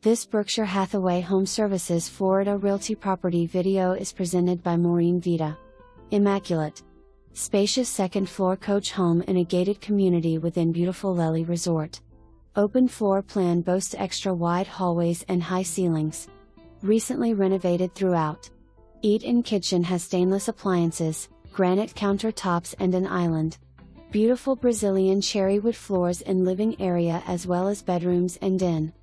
This Berkshire Hathaway HomeServices Florida Realty property video is presented by Maureen Vita. Immaculate. Spacious second-floor coach home in a gated community within beautiful Lely Resort. Open floor plan boasts extra wide hallways and high ceilings. Recently renovated throughout. Eat-in kitchen has stainless appliances, granite countertops and an island. Beautiful Brazilian cherry wood floors in living area as well as bedrooms and den.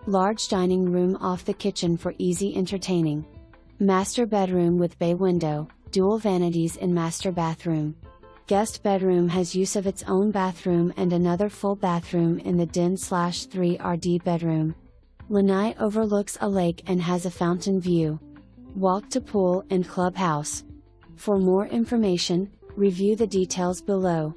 Large dining room off the kitchen for easy entertaining. Master bedroom with bay window, dual vanities in master bathroom. Guest bedroom has use of its own bathroom and another full bathroom in the den/3RD bedroom. Lanai overlooks a lake and has a fountain view. Walk to pool and clubhouse. For more information, review the details below.